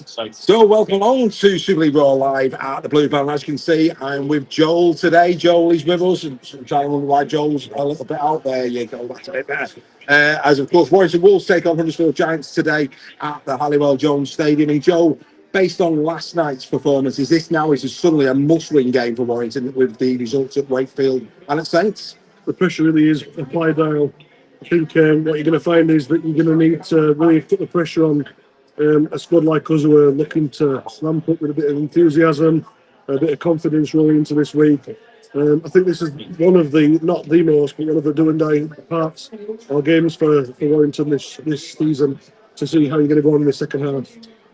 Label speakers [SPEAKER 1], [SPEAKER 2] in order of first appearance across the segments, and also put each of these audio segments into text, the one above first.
[SPEAKER 1] So welcome along to Super League Raw live at the Bluebell. As you can see, I'm with Joel today. Joel is with us, and I'm trying to wonder why Joel's a little bit out there. You go, that's a bit better. As of course, Warrington Wolves take on Huddersfield Giants today at the Halliwell Jones Stadium. And Joel, based on last night's performance, is this suddenly a must-win game for Warrington with the results at Wakefield and at Saints?
[SPEAKER 2] The pressure really is applied now. I think what you're going to find is that you're going to need to really put the pressure on a squad like us who are looking to ramp up with a bit of enthusiasm, a bit of confidence rolling into this week. I think this is one of the, not the most, but one of the do and die parts or games for Warrington this season to see how you're going to go on in the second half.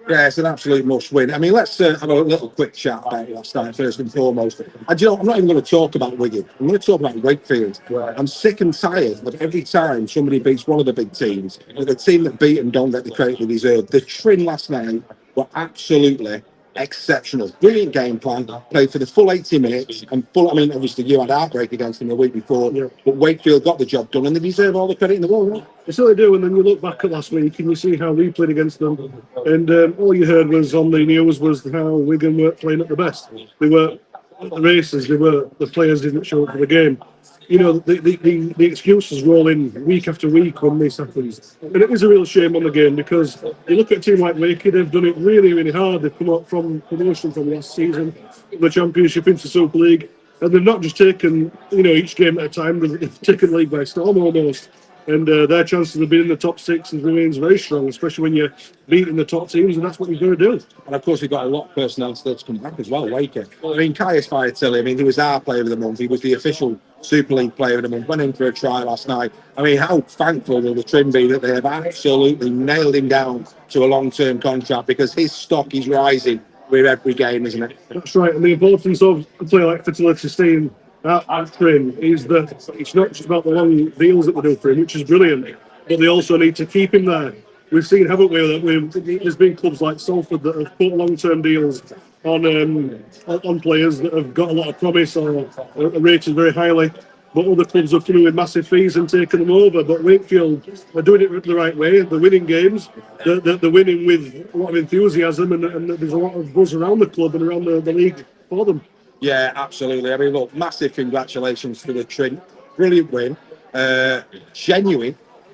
[SPEAKER 1] Yeah, it's an absolute must-win. I mean, let's have a little quick chat about last night, first and foremost. And you know, I'm not even going to talk about Wigan. I'm going to talk about Wakefield. I'm sick and tired of every time somebody beats one of the big teams, that the team that beat them don't get the credit they deserve. The Trin last night were absolutely exceptional. Brilliant game plan. Played for the full 80 minutes. And full. I mean, obviously, you had a heartbreak against them the week before, but Wakefield got the job done, and they deserve all the credit in the world, right?
[SPEAKER 2] They certainly do, and then you look back at last week and you see how we played against them, and all you heard was on the news was how Wigan weren't playing at the best. They were at the races, the players didn't show up for the game. You know, the excuses roll in week after week when this happens. And it is a real shame on the game because you look at a team like Wakey, they've done it really, really hard. They've come up from promotion from last season, the Championship into Super League, and they've not just taken, each game at a time, they've taken the league by storm almost. And their chances of being in the top six remains very strong, especially when you're beating the top teams, and that's what you've got to do.
[SPEAKER 1] And of course, we've got a lot of personnel still to come back as well, Wakey. I mean, Caius Fiatilli, he was our player of the month. He was the official Super League player of the month. Went in for a try last night. I mean, how thankful will the Trim be that they have absolutely nailed him down to a long-term contract, because his stock is rising with every game, isn't it?
[SPEAKER 2] That's right. And the importance of a player like Fiatilli staying for him is that it's not just about the long deals that they do for him, which is brilliant, but they also need to keep him there. We've seen, haven't we, that there's been clubs like Salford that have put long-term deals on players that have got a lot of promise or are rated very highly, but other clubs have come in with massive fees and taken them over. But Wakefield are doing it the right way. They're winning games. They're winning with a lot of enthusiasm, and there's a lot of buzz around the club and around the league for them.
[SPEAKER 1] Yeah, absolutely. I mean, look, massive congratulations for the Trin. Brilliant win.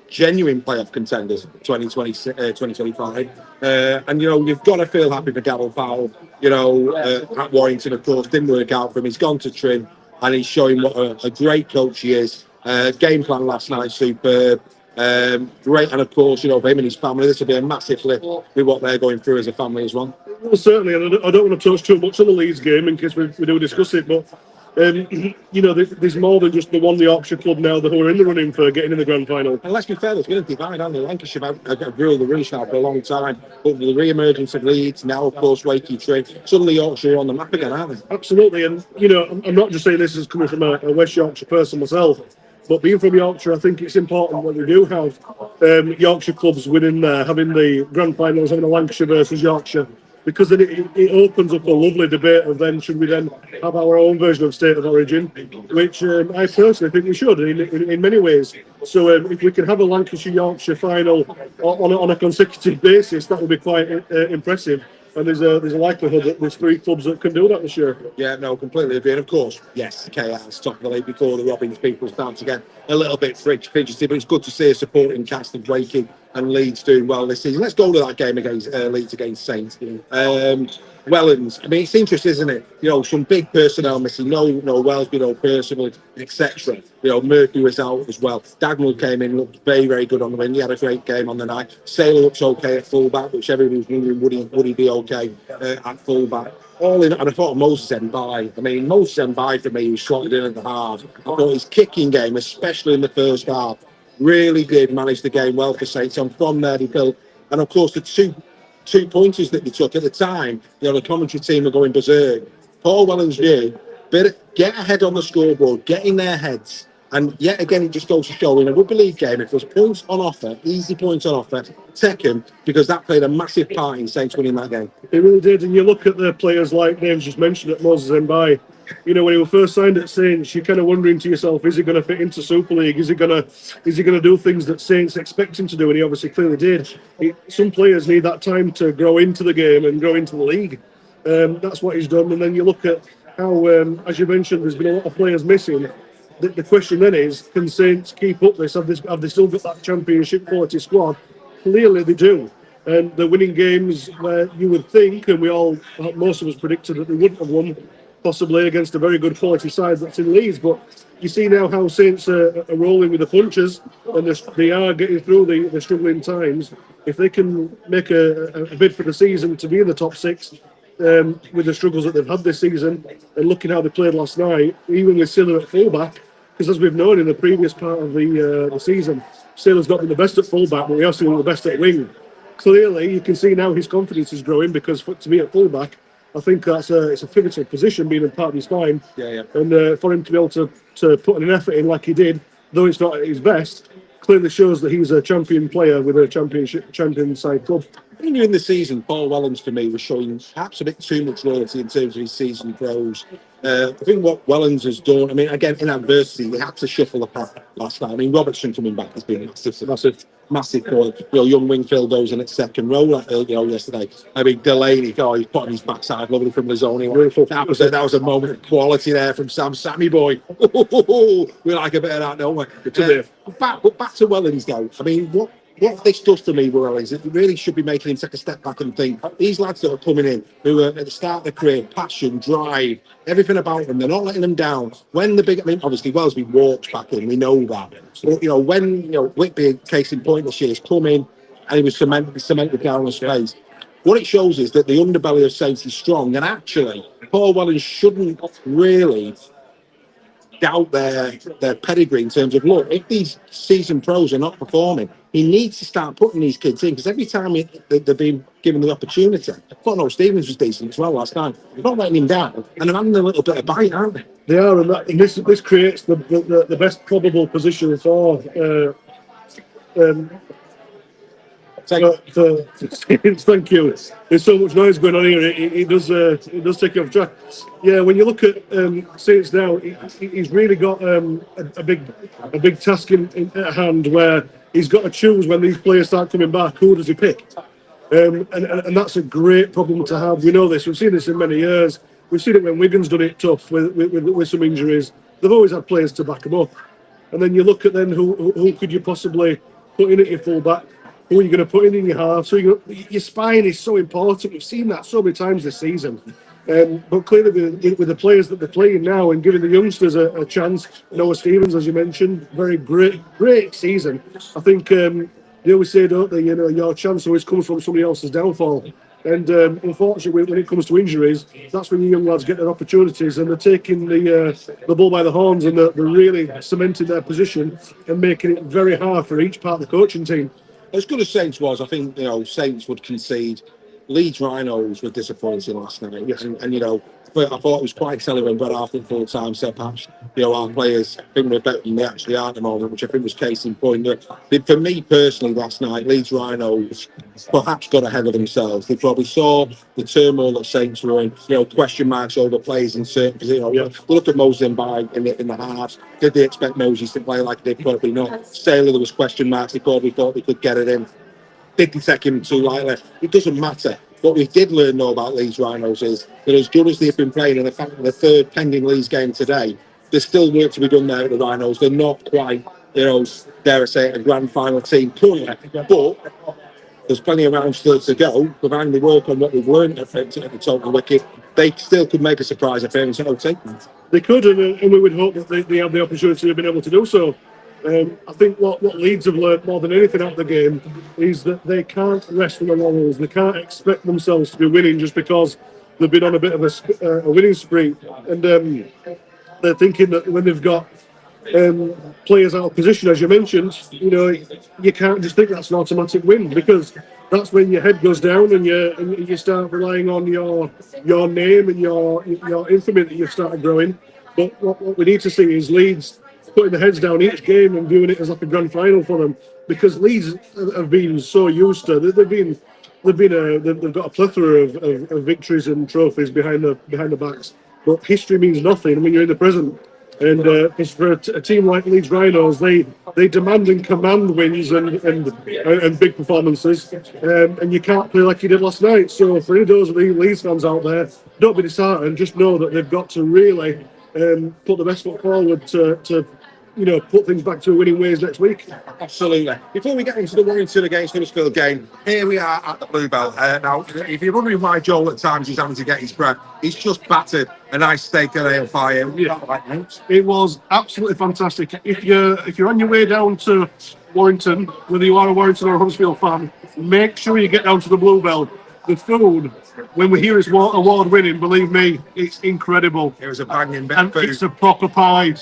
[SPEAKER 1] Genuine playoff contenders 2025. And, you've got to feel happy for Darryl Powell, at Warrington, of course. Didn't work out for him. He's gone to Trin, and he's showing what a great coach he is. Game plan last night, superb. Great, and of course, for him and his family, this will be a massive lift with what they're going through as a family as well.
[SPEAKER 2] Well, certainly, and I don't want to touch too much on the Leeds game in case we do discuss it, but there's more than just the one Yorkshire club now that are in the running for getting in the grand final.
[SPEAKER 1] And let's be fair, there's been a divide, haven't they? Lancashire have ruled the roost now for a long time, but with the re-emergence of Leeds, now of course Wakey, Trin, suddenly Yorkshire are on the map again, aren't they?
[SPEAKER 2] Absolutely, and I'm not just saying this is coming from a West Yorkshire person myself, but being from Yorkshire, I think it's important that we do have Yorkshire clubs winning there, having the grand finals, having a Lancashire versus Yorkshire, because then it opens up a lovely debate of then should we then have our own version of State of Origin, which I personally think we should in many ways. So if we can have a Lancashire-Yorkshire final on a consecutive basis, that would be quite impressive. And there's a likelihood that there's three clubs that can do that this year.
[SPEAKER 1] Yeah, no, completely agree. And of course, yes, KR's top of the league before the Robbins people start to get a little bit fidgety, but it's good to see a supporting cast of Wakey and Leeds doing well this season. Let's go to that game against Leeds against Saints. Wellens, I mean, it's interesting, isn't it? Some big personnel missing. No Wellsby, no Percival, etc. Murphy was out as well. Dagnall came in, looked very, very good on the wing. He had a great game on the night. Saylor looks okay at fullback, which everybody was wondering would he be okay at fullback. All in, and I thought Moses Mbai. I mean, Moses Mbai for me was slotted in at the half. I thought his kicking game, especially in the first half, really did manage the game well for Saints. And from there, they built, and of course, the two pointers that they took at the time, the commentary team were going berserk. Paul Wellens knew, get ahead on the scoreboard, get in their heads. And yet again, it just goes to show in a rugby league game, if there's points on offer, easy points on offer, take them, because that played a massive part in Saints winning that game.
[SPEAKER 2] It really did. And you look at the players like names just mentioned at Moses Mbai, you know, when he was first signed at Saints, you're kind of wondering to yourself, is he going to fit into Super League? Is he going to do things that Saints expect him to do? And he obviously clearly did. Some players need that time to grow into the game and grow into the league. That's what he's done. And then you look at how, as you mentioned, there's been a lot of players missing. The question then is, can Saints keep up this? Have they still got that championship quality squad? Clearly they do. And they're winning games where you would think, and most of us predicted that they wouldn't have won, possibly against a very good quality side that's in Leeds. But you see now how Saints are rolling with the punches, and they are getting through the struggling times. If they can make a bid for the season to be in the top six, with the struggles that they've had this season, and looking how they played last night, even with Siller at fullback, because as we've known in the previous part of the season, Siller's not been the best at fullback, but we have seen him the best at wing. Clearly, you can see now his confidence is growing, because to me at fullback, I think it's a pivotal position, being a part of his spine.
[SPEAKER 1] Yeah.
[SPEAKER 2] And for him to be able to put an effort in like he did, though it's not at his best, clearly shows that he's a champion player with a champion side club.
[SPEAKER 1] Earlier in the season, Paul Wellens for me was showing perhaps a bit too much loyalty in terms of his season pros. I think what Wellens has done, I mean, again, in adversity, they had to shuffle the pack last night. I mean, Robertson coming back has been massive for young Wingfield goes in at second row, yesterday. I mean, Delaney, he's putting his backside lovely from Lazzoni. That was a moment of quality there from Sammy boy. We like a bit of that, don't we? Back to Wellens though. I mean, what this does to me, Wellens, it really should be making him take a step back and think, these lads that are coming in, who are at the start of their career, passion, drive, everything about them, they're not letting them down. When obviously Wells been walked back in, we know that. But, when, Whitby, case in point this year, has come in and he was cemented down the space. What it shows is that the underbelly of Saints is strong, and actually, Paul Wellens shouldn't really doubt their pedigree in terms of, look, if these seasoned pros are not performing, he needs to start putting these kids in, because every time they've been given the opportunity. I thought no, Stevens was decent as well last night. They're not letting him down, and they're having a little bit of bite, aren't they?
[SPEAKER 2] They are, and this creates the best probable position for thank you. There's so much noise going on here. It does take you off track. Yeah, when you look at Saints now, he's really got a big task at hand, where he's got to choose when these players start coming back. Who does he pick? And that's a great problem to have. We know this. We've seen this in many years. We've seen it when Wigan's done it tough with some injuries. They've always had players to back them up. And then you look at then who could you possibly put in at your fullback? Who are you going to put in your half? So your spine is so important. We've seen that so many times this season. But clearly, with the players that they're playing now and giving the youngsters a chance, Noah Stevens, as you mentioned, very great season. I think they always say, don't they, your chance always comes from somebody else's downfall. And unfortunately, when it comes to injuries, that's when the young lads get their opportunities, and they're taking the bull by the horns, and they're really cementing their position and making it very hard for each part of the coaching team.
[SPEAKER 1] As good as Saints was, I think Saints would concede. Leeds Rhinos were disappointing last night, yes. And I thought it was quite exciting when Brad Arthur full time said perhaps our players think we're better than they actually are at the moment, which I think was case in point. But for me personally, last night Leeds Rhinos perhaps got ahead of themselves. They probably saw the turmoil that Saints were in, question marks over players in certain positions. Yeah. Look at Moses in the halves. Did they expect Moses to play like they did? Probably not. Saylor, there was question marks. They probably thought they could get it in. Did they take him too lightly? It doesn't matter. What we did learn though about Leeds Rhinos is that as good as they've been playing, and the fact that the third pending Leeds game today, there's still work to be done there at the Rhinos. They're not quite, dare I say, a grand final team currently, but there's plenty of rounds still to go. Providing they work on what they've learned at the top of the wicket, they still could make a surprise appearance at OT. They
[SPEAKER 2] could, and we would hope that they have the opportunity of being able to do so. I think what Leeds have learned more than anything out of the game is that they can't rest on the laurels. They can't expect themselves to be winning just because they've been on a bit of a winning spree. And they're thinking that when they've got players out of position, as you mentioned, you can't just think that's an automatic win, because that's when your head goes down and you start relying on your name and your infamy that you've started growing. But what we need to see is Leeds putting their heads down each game and viewing it as like a grand final for them, because Leeds have been so used to. They've got a plethora of victories and trophies behind the backs. but history means nothing when you're in the present. And because for a team like Leeds Rhinos, they demand and command wins and big performances, and you can't play like you did last night. So for any of those Leeds fans out there, don't be disheartened. Just know that they've got to really put the best foot forward to put things back to winning ways next week.
[SPEAKER 1] Absolutely. Before we get into the Warrington against Huddersfield game, here we are at the Bluebell. Now, if you're wondering why Joel at times is having to get his breath, he's just battered a nice steak and ale fire.
[SPEAKER 2] It was absolutely fantastic. If you're on your way down to Warrington, whether you are a Warrington or a Huddersfield fan, make sure you get down to the Bluebell. The food, when we hear it's award winning, believe me, it's incredible.
[SPEAKER 1] It was a banging bit
[SPEAKER 2] and
[SPEAKER 1] of food.
[SPEAKER 2] It's a proper pie.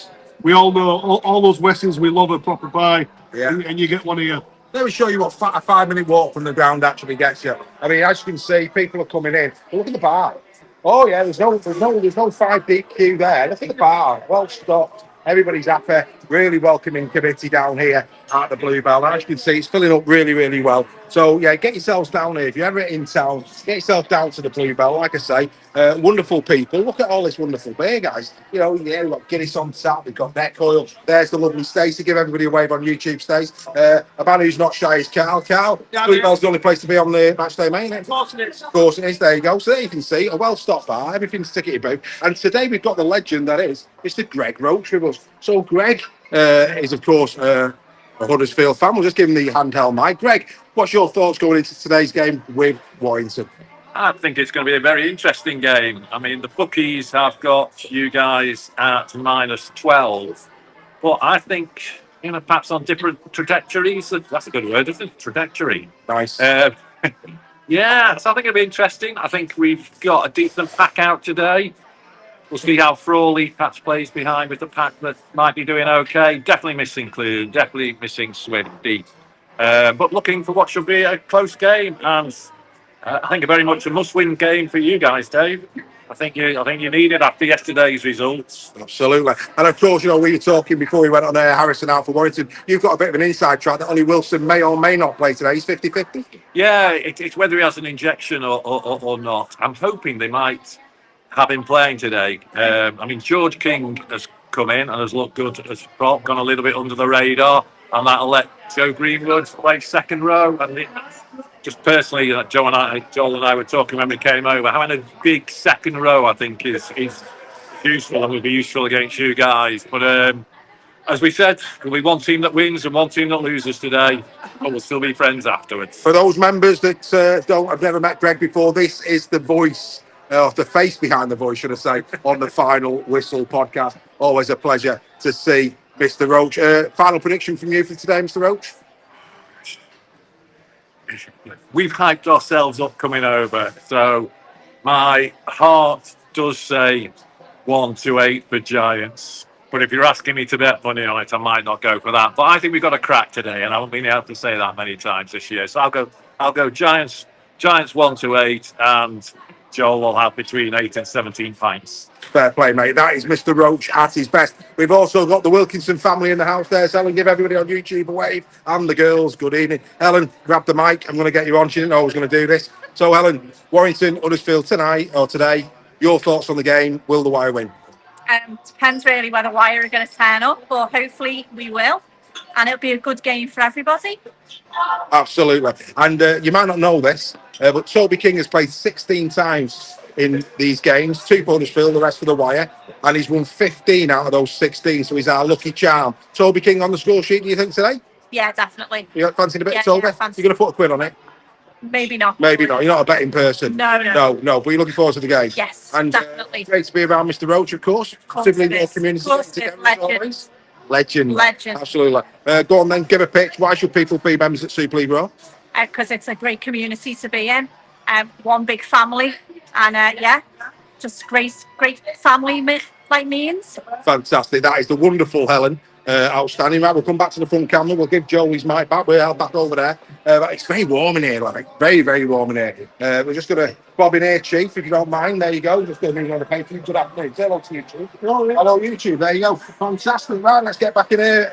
[SPEAKER 2] We all know, all those Westons, we love a proper pie.
[SPEAKER 1] Yeah.
[SPEAKER 2] And you get one here.
[SPEAKER 1] Let me show you what a 5-minute walk from the ground actually gets you. I mean, as you can see, people are coming in. Look at the bar. Oh yeah, there's no 5 deep queue there. Look at the bar, well stocked. Everybody's happy. Really welcoming committee down here at the Bluebell. As you can see, it's filling up really, really well. So yeah, get yourselves down here. If you're ever in town, get yourself down to the Bluebell. Like I say, wonderful people. Look at all this wonderful beer, guys. You know, yeah, we've got Guinness on tap. We've got neck oil. There's the lovely Stacey. Give everybody a wave on YouTube, Stacey. A man who's not shy is Carl. Carl, yeah, Bluebell's the only place to be on the match day, mate. Of course it is. Of course it is. There you go. So there you can see a well-stocked bar. Everything's tickety boo. And today we've got the legend that is Mr. Greg Roach with us. So Greg is, of course, a Huddersfield fan. We'll just give him the handheld mic. Greg, what's your thoughts going into today's game with Warrington?
[SPEAKER 3] I think it's going to be a very interesting game. I mean, the bookies have got you guys at -12, but I think, perhaps on different trajectories. That's a good word, isn't it? Trajectory.
[SPEAKER 1] Nice.
[SPEAKER 3] Yeah, so I think it'll be interesting. I think we've got a decent pack out today. We'll see how Frawley perhaps plays behind with the pack that might be doing okay. Definitely missing Clue, definitely missing Swifty. But looking for what should be a close game, and I think very much a must-win game for you guys, Dave. I think you need it after yesterday's results.
[SPEAKER 1] Absolutely. And of course, we were talking before we went on air, Harrison out for Warrington. You've got a bit of an inside track that Ollie Wilson may or may not play today. He's 50-50.
[SPEAKER 3] Yeah, it's whether he has an injection or not. I'm hoping they might have him playing today. I mean, George King has come in and has looked good as prop, gone a little bit under the radar, and that'll let Joe Greenwood play second row. And just personally, Joel and I were talking when we came over, having a big second row, I think, is useful and will be useful against you guys. But as we said, there'll be one team that wins and one team that loses today, but we'll still be friends afterwards.
[SPEAKER 1] For those members that have never met Greg before, this is the voice, the face behind the voice, should I say, on the Final Whistle podcast. Always a pleasure to see Mr. Roach. Final prediction from you for today, Mr. Roach?
[SPEAKER 3] We've hyped ourselves up coming over, so my heart does say 1-8 for Giants. But if you're asking me to bet money on it, I might not go for that. But I think we've got a crack today, and I haven't been able to say that many times this year. So I'll go Giants 1-8, and Joel will have between 8 and 17 pints.
[SPEAKER 1] Fair play, mate. That is Mr. Roach at his best. We've also got the Wilkinson family in the house there. So Helen, give everybody on YouTube a wave. And the girls, good evening. Helen, grab the mic. I'm going to get you on. She didn't know I was going to do this. So, Helen, Warrington, Huddersfield tonight or today. Your thoughts on the game? Will the Wire win?
[SPEAKER 4] Depends really whether Wire are going to turn up, but hopefully we will. And it'll be a good game for everybody.
[SPEAKER 1] Absolutely. And you might not know this, but Toby King has played 16 times in these games, 2 for Huddersfield, the rest for the Wire, and he's won 15 out of those 16, so he's our lucky charm. Toby King on the score sheet, do you think, today?
[SPEAKER 4] Yeah, definitely.
[SPEAKER 1] You fancying a bit of Toby?
[SPEAKER 4] Yeah,
[SPEAKER 1] You're going to put a quid on it?
[SPEAKER 4] Maybe not.
[SPEAKER 1] Maybe not. You're not a betting person.
[SPEAKER 4] No.
[SPEAKER 1] But you're looking forward to the game.
[SPEAKER 4] Yes,
[SPEAKER 1] and,
[SPEAKER 4] definitely.
[SPEAKER 1] Great to be around Mr. Roach, of course.
[SPEAKER 4] Of course
[SPEAKER 1] Sibling
[SPEAKER 4] it is.
[SPEAKER 1] community.
[SPEAKER 4] Of course it is.
[SPEAKER 1] Legend.
[SPEAKER 4] Legend.
[SPEAKER 1] Absolutely. Go on then, give a pitch. Why should people be members at Super League Raw?
[SPEAKER 4] Because it's a great community to be in. One big family. And just great family like means.
[SPEAKER 1] Fantastic. That is the wonderful Helen. Outstanding. Right, we'll come back to the front camera. We'll give Joe his mic back. We're back over there. It's very warm in here, like very, very warm in here. We're just going to bob in here, Chief, if you don't mind. There you go. Just going to move on the paper. Good afternoon. Say hello to you, Chief. Hello, YouTube. There you go. Fantastic. Right, let's get back in here,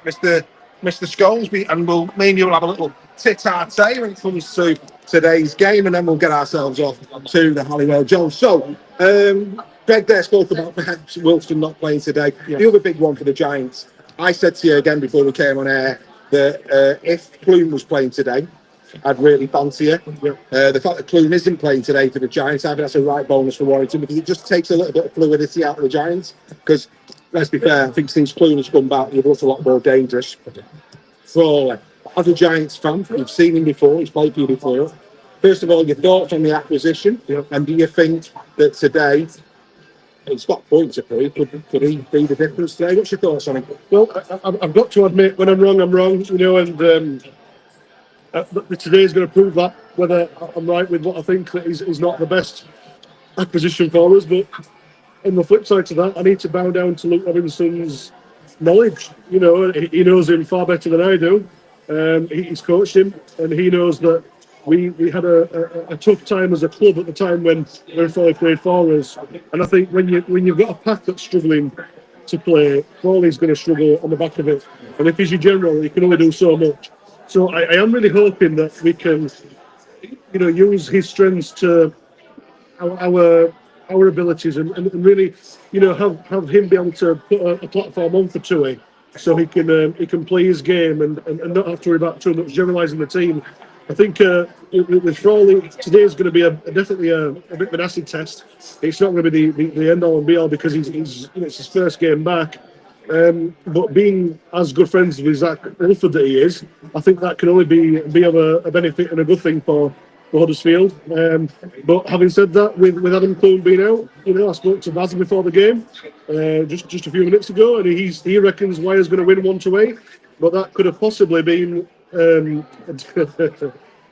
[SPEAKER 1] Mr. Scholes, and me and you will have a little tit-a-tat when it comes to today's game, and then we'll get ourselves off to the Halliwell Jones. So, Greg there spoke about perhaps Wilson not playing today.
[SPEAKER 2] Yeah.
[SPEAKER 1] The other big one for the Giants, I said to you again before we came on air that if Clune was playing today, I'd really fancy it.
[SPEAKER 2] Yeah.
[SPEAKER 1] The fact that Clune isn't playing today for the Giants, I think that's a right bonus for Warrington because it just takes a little bit of fluidity out of the Giants. Because let's be fair, I think since Clune has come back, you've looked a lot more dangerous. Frawley, as a Giants fan, you've seen him before, he's played for you before. First of all, your thoughts on the acquisition, and do you think that today, he's got points to prove, could he be the difference today? What's your thoughts on it?
[SPEAKER 2] Well, I've got to admit, when I'm wrong, and today's going to prove that, whether I'm right with what I think that is not the best acquisition for us. But on the flip side to that, I need to bow down to Luke Robinson's knowledge. He knows him far better than I do. He's coached him, and he knows that we had a tough time as a club at the time when Frawley played for us. And I think when you've got a pack that's struggling to play, Frawley's going to struggle on the back of it. And if he's your general, he can only do so much. So I am really hoping that we can, use his strengths to our abilities and really, have him be able to put a platform on for Tui, so he can play his game and not have to worry about too much generalising the team. I think with Frawley, today is going to be definitely a bit of an acid test. It's not going to be the end all and be all because it's his first game back. But being as good friends with Zach Wilford that he is, I think that can only be of a benefit and a good thing for Huddersfield. But having said that, with Adam Clune being out, I spoke to Baz before the game just a few minutes ago, and he reckons Wire's going to win 1-8, but that could have possibly been.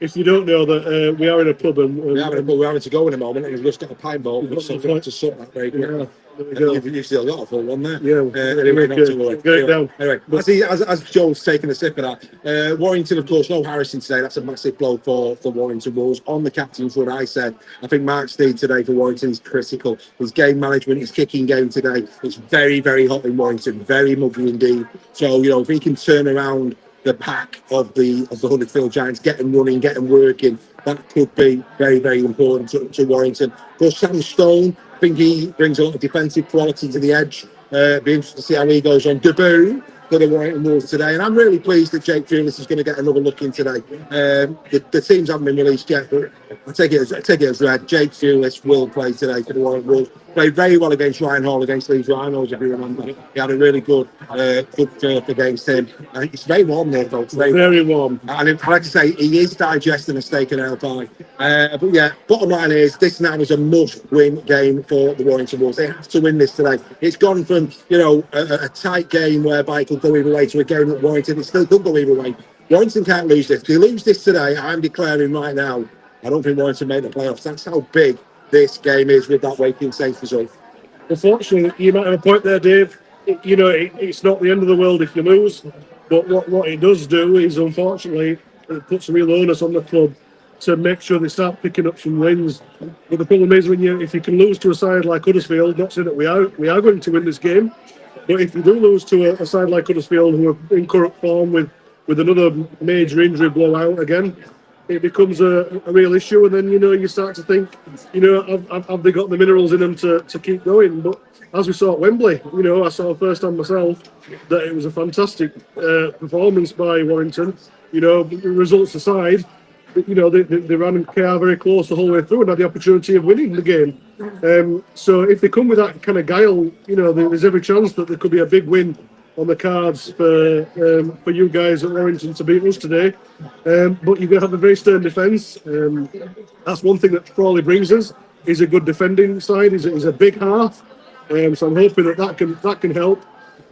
[SPEAKER 2] If you don't know that we are in a pub and
[SPEAKER 1] we're having to go in a moment, and we've just got a pine ball, so we've got to sort that very quickly. You've still got a full one there.
[SPEAKER 2] Yeah,
[SPEAKER 1] anyway, not to worry.
[SPEAKER 2] Get it down.
[SPEAKER 1] Anyway, as Joe's taking a sip of that, Warrington, of course, no Harrison today. That's a massive blow for Warrington Wolves. On the captain's run, I said, I think Mark Steed today for Warrington is critical. His game management, his kicking game today, it's very, very hot in Warrington, very muggy indeed. So, if he can turn around the pack of the Huddersfield Giants, get them running, get them working, that could be very, very important to Warrington. Of course, Sam Stone, I think he brings a lot of defensive quality to the edge. Be interested to see how he goes on debut for the Warrington Wolves today. And I'm really pleased that Jake Fewless is going to get another look in today. The teams haven't been released yet, but I take it as read. Jake Fewless will play today for the Warrington Wolves. Played very well against Ryan Hall, against Leeds Rhinos, if you remember. He had a really good turf against him. It's very warm there, folks.
[SPEAKER 2] Very warm.
[SPEAKER 1] And I'd like to say he is digesting a steak and ale pie. But yeah, bottom line is this now is a must-win game for the Warrington Wolves. They have to win this today. It's gone from a tight game whereby it could go either way to a game at Warrington. It still could go either way. Warrington can't lose this. If they lose this today, I'm declaring right now, I don't think Warrington made the playoffs. That's how big this game is with that Waking Saints result.
[SPEAKER 2] Unfortunately, you might have a point there, Dave. It's not the end of the world if you lose, but what it does do is, unfortunately, it puts a real onus on the club to make sure they start picking up some wins. But the problem is, if you can lose to a side like Huddersfield, not saying that we are going to win this game, but if you do lose to a side like Huddersfield who are in current form with another major injury blowout again, it becomes a real issue, and then you start to think, have they got the minerals in them to keep going? But as we saw at Wembley, I saw firsthand myself that it was a fantastic performance by Warrington. Results aside, they ran KR very close the whole way through and had the opportunity of winning the game. So if they come with that kind of guile, there's every chance that there could be a big win on the cards for you guys at Warrington to beat us today. But you're going to have a very stern defence. That's one thing that Frawley brings us, is a good defending side. He's a big half. So I'm hoping that can help.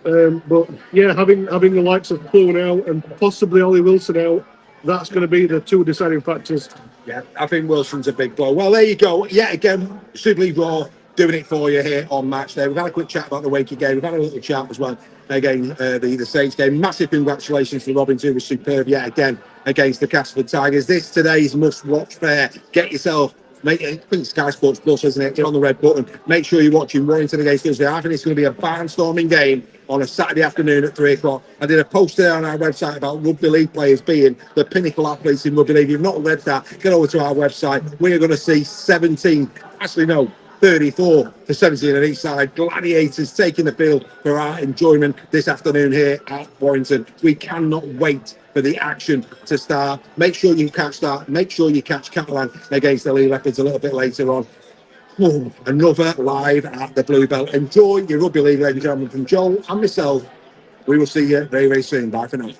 [SPEAKER 2] But yeah, having the likes of Clune out and possibly Ollie Wilson out, that's going to be the two deciding factors.
[SPEAKER 1] Yeah, I think Wilson's a big blow. Well, there you go. Yet again, Super League Raw doing it for you here on Match Day. We've had a quick chat about the Wakey game. We've had a little chat as well again, the Saints game. Massive congratulations to Robin, who was superb yet again against the Castleford Tigers. This today's must-watch fair. Get yourself, I think Sky Sports Plus, isn't it? It's on the red button. Make sure you're watching Warrington against Huddersfield. I think it's going to be a barnstorming game on a Saturday afternoon at 3 o'clock. I did a post there on our website about rugby league players being the pinnacle athletes in rugby league. If you've not read that, get over to our website. We are going to see 17, actually no, 34 for 17 on each side. Gladiators taking the field for our enjoyment this afternoon here at Warrington. We cannot wait for the action to start. Make sure you catch that. Make sure you catch Catalan against the Lee Leopards a little bit later on. Oh, another live at the Bluebell. Enjoy your rugby league, ladies and gentlemen. From Joel and myself, we will see you very, very soon. Bye for now.